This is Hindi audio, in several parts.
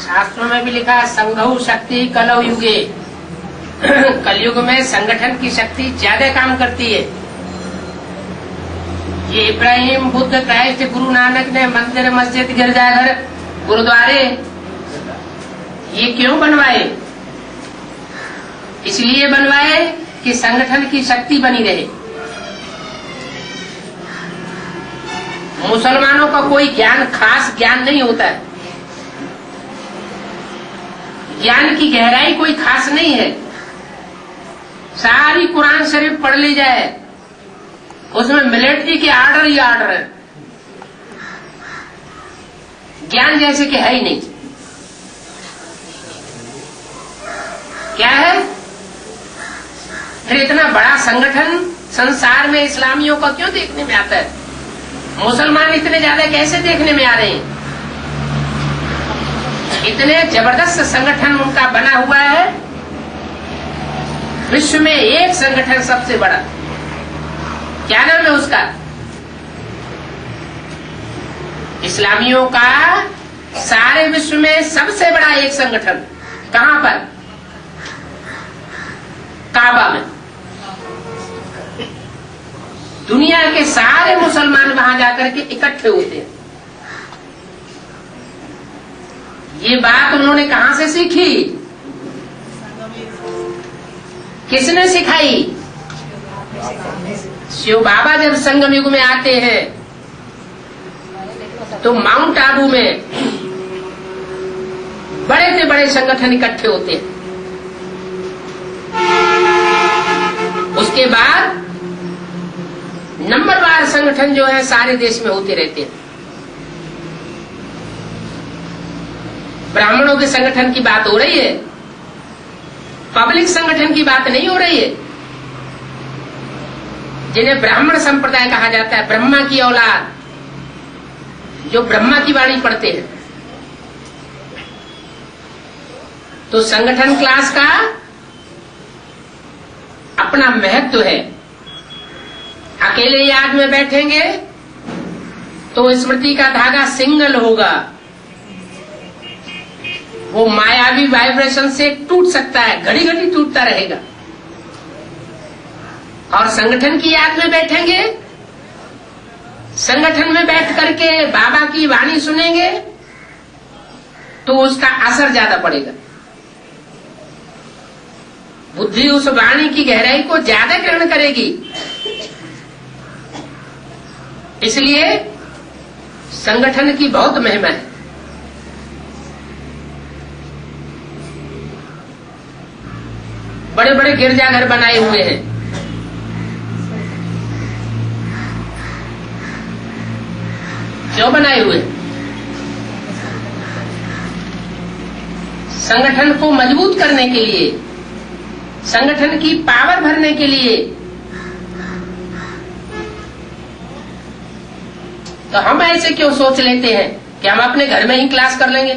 शास्त्रों में भी लिखा है संघौ शक्ति कलौ युगे। कलयुग में संगठन की शक्ति ज्यादा काम करती है। ये इब्राहिम, बुद्ध, क्राइस्ट, गुरु नानक ने मंदिर, मस्जिद, गिरजाघर, गुरुद्वारे ये क्यों बनवाए? इसलिए बनवाए कि संगठन की शक्ति बनी रहे। मुसलमानों का कोई ज्ञान, खास ज्ञान नहीं होता है। ज्ञान की गहराई कोई खास नहीं है। सारी कुरान शरीफ पढ़ ली जाए, उसमें मिलिट्री के आर्डर ही आर्डर है। ज्ञान जैसे कि है ही नहीं। क्या है? फिर इतना बड़ा संगठन संसार में इस्लामियों का क्यों देखने में आता है? मुसलमान इतने ज्यादा कैसे देखने में आ रहे हैं? इतने जबरदस्त संगठन उनका बना हुआ है। विश्व में एक संगठन सबसे बड़ा, क्या नाम है उसका? इस्लामियों का सारे विश्व में सबसे बड़ा एक संगठन कहां पर? काबा में। दुनिया के सारे मुसलमान वहां जाकर के इकट्ठे होते हैं। ये बात उन्होंने कहां से सीखी? किसने सिखाई? शिव बाबा जब संगम युग में आते हैं तो माउंट आबू में बड़े से बड़े संगठन इकट्ठे होते हैं। उसके बाद नंबरवार संगठन जो है सारे देश में होते रहते हैं। ब्राह्मणों के संगठन की बात हो रही है, पब्लिक संगठन की बात नहीं हो रही है। जिन्हें ब्राह्मण संप्रदाय कहा जाता है, ब्रह्मा की औलाद, जो ब्रह्मा की वाणी पढ़ते हैं। तो संगठन क्लास का अपना महत्व है। अकेले याद में बैठेंगे तो स्मृति का धागा सिंगल होगा, वो मायावी वाइब्रेशन से टूट सकता है, घड़ी घड़ी टूटता रहेगा। और संगठन की याद में बैठेंगे, संगठन में बैठ करके बाबा की वाणी सुनेंगे तो उसका असर ज्यादा पड़ेगा। बुद्धि उस वाणी की गहराई को ज्यादा ग्रहण करेगी। इसलिए संगठन की बहुत महिमा है। बड़े बड़े गिरजाघर बनाए हुए हैं। क्यों बनाए हुए? संगठन को मजबूत करने के लिए, संगठन की पावर भरने के लिए। तो हम ऐसे क्यों सोच लेते हैं कि हम अपने घर में ही क्लास कर लेंगे?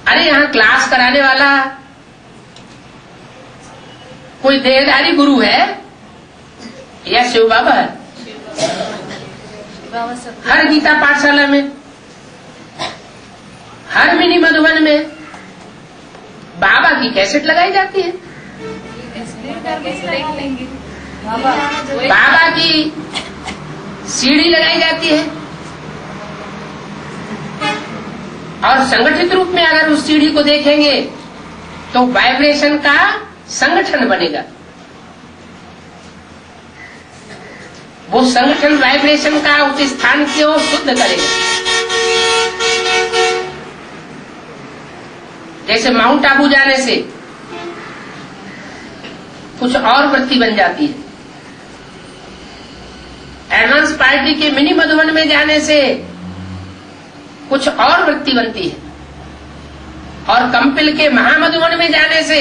अरे यहां क्लास कराने वाला कोई देहधारी गुरु है या शिव बाबा है? हर गीता पाठशाला में, हर मिनी मधुबन में बाबा की कैसेट लगाई जाती है। बाबा की सीडी लगाई जाती है। और संगठित रूप में अगर उस सीढ़ी को देखेंगे तो वाइब्रेशन का संगठन बनेगा। वो संगठन वाइब्रेशन का उस स्थान को शुद्ध करेगा। जैसे माउंट आबू जाने से कुछ और वृत्ति बन जाती है, एडवांस पार्टी के मिनी मधुबन में जाने से कुछ और वृत्ति बनती है, और कंपिल के महामधुबन में जाने से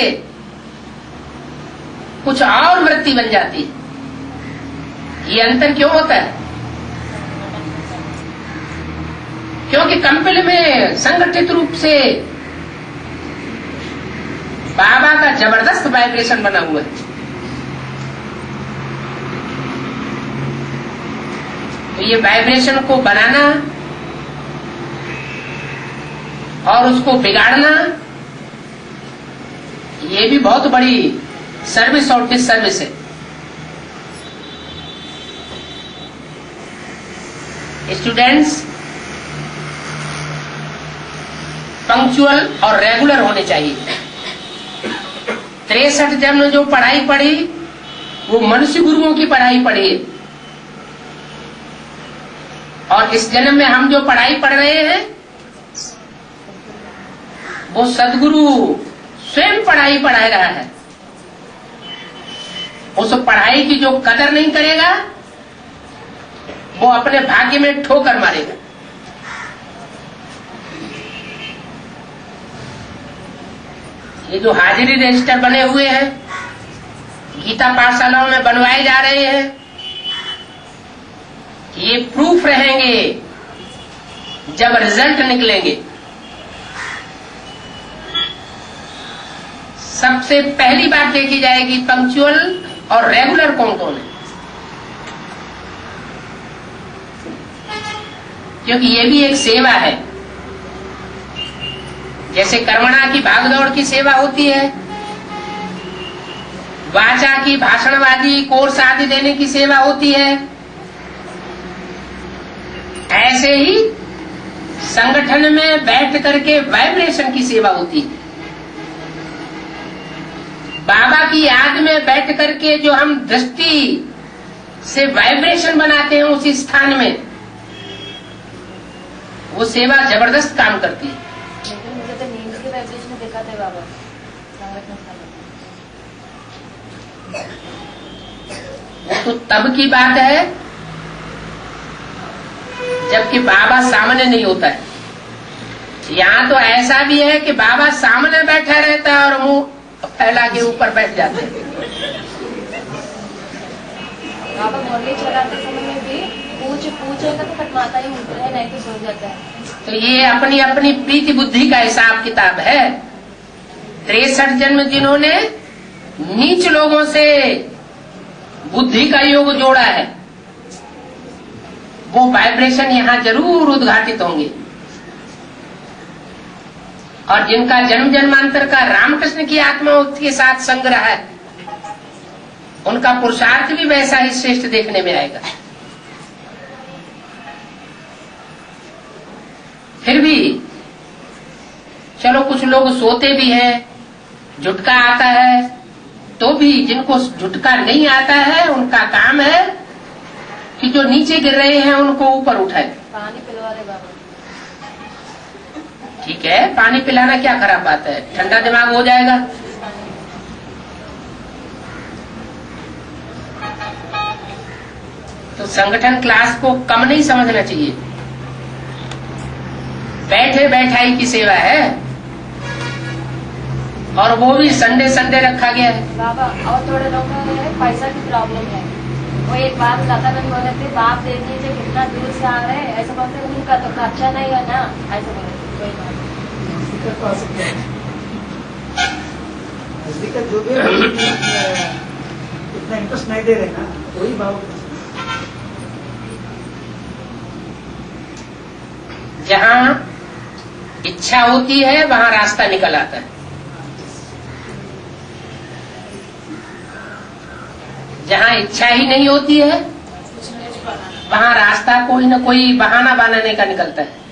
कुछ और वृत्ति बन जाती है। ये अंतर क्यों होता है? क्योंकि कंपिल में संगठित रूप से बाबा का जबरदस्त वाइब्रेशन बना हुआ है। तो ये वाइब्रेशन को बनाना और उसको बिगाड़ना, ये भी बहुत बड़ी सर्विस और डिसर्विस है। स्टूडेंट्स पंक्चुअल और रेगुलर होने चाहिए। 63 जन्म जो पढ़ाई पढ़ी वो मनुष्य गुरुओं की पढ़ाई पढ़ी, और इस जन्म में हम जो पढ़ाई पढ़ रहे हैं वो सदगुरु स्वयं पढ़ाई पढ़ा रहा है। उस पढ़ाई की जो कदर नहीं करेगा वो अपने भाग्य में ठोकर मारेगा। ये जो हाजिरी रजिस्टर बने हुए हैं, गीता पाठशालाओं में बनवाए जा रहे हैं, ये प्रूफ रहेंगे जब रिजल्ट निकलेंगे। सबसे पहली बात देखी जाएगी पंक्चुअल और रेगुलर कौन कौन है, क्योंकि ये भी एक सेवा है। जैसे कर्मणा की भागदौड़ की सेवा होती है, वाचा की भाषणवादी कोर्स आदि देने की सेवा होती है, ऐसे ही संगठन में बैठ करके वाइब्रेशन की सेवा होती है। बाबा की याद में बैठ करके जो हम दृष्टि से वाइब्रेशन बनाते हैं उस स्थान में, वो सेवा जबरदस्त काम करती है। लेकिन मुझे तो नींद के वाइब्रेशन देखा था बाबा संगठन। वो तो तब की बात है जबकि बाबा सामने नहीं होता है। यहाँ तो ऐसा भी है कि बाबा सामने बैठा रहता है और मुंह फैला के ऊपर बैठ जाते हैं। बाबा मुरली चलाते समय में भी पूछेगा तो खटमाता ही उठता है, नहीं तो सो जाता है। तो ये अपनी अपनी प्रीति बुद्धि का हिसाब किताब है। 63 जन्म जिन्होंने नीच लोगों से बुद्धि का योग जोड़ा है, वो वाइब्रेशन यहाँ जरूर उद्घाटित होंगे। और जिनका जन्म जन्मांतर का रामकृष्ण की आत्मा के साथ संग्रह है, उनका पुरुषार्थ भी वैसा ही श्रेष्ठ देखने में आएगा। फिर भी चलो कुछ लोग सोते भी हैं, झुटका आता है, तो भी जिनको झुटका नहीं आता है उनका काम है कि जो नीचे गिर रहे हैं उनको ऊपर उठाए। पानी पिलवा दे बाबा। ठीक है, पानी पिलाना क्या खराब बात है, ठंडा दिमाग हो जाएगा। तो संगठन क्लास को कम नहीं समझना चाहिए। बैठे बैठाई की सेवा है, और वो भी संडे संडे रखा गया है। बाबा और थोड़े लोगों में पैसा की प्रॉब्लम है। वो एक बात लता बन बोले थे, बाप देख लीजिए कितना दूर से आ रहे हैं, ऐसा बोलते उनका तो खर्चा नहीं है ना, ऐसा बोले। कोई बात जो भी इतना इंटरेस्ट नहीं दे रहे ना, वही भाव। जहाँ इच्छा होती है वहाँ रास्ता निकल आता है। जहाँ इच्छा ही नहीं होती है वहाँ रास्ता कोई न कोई बहाना बनाने का निकलता है।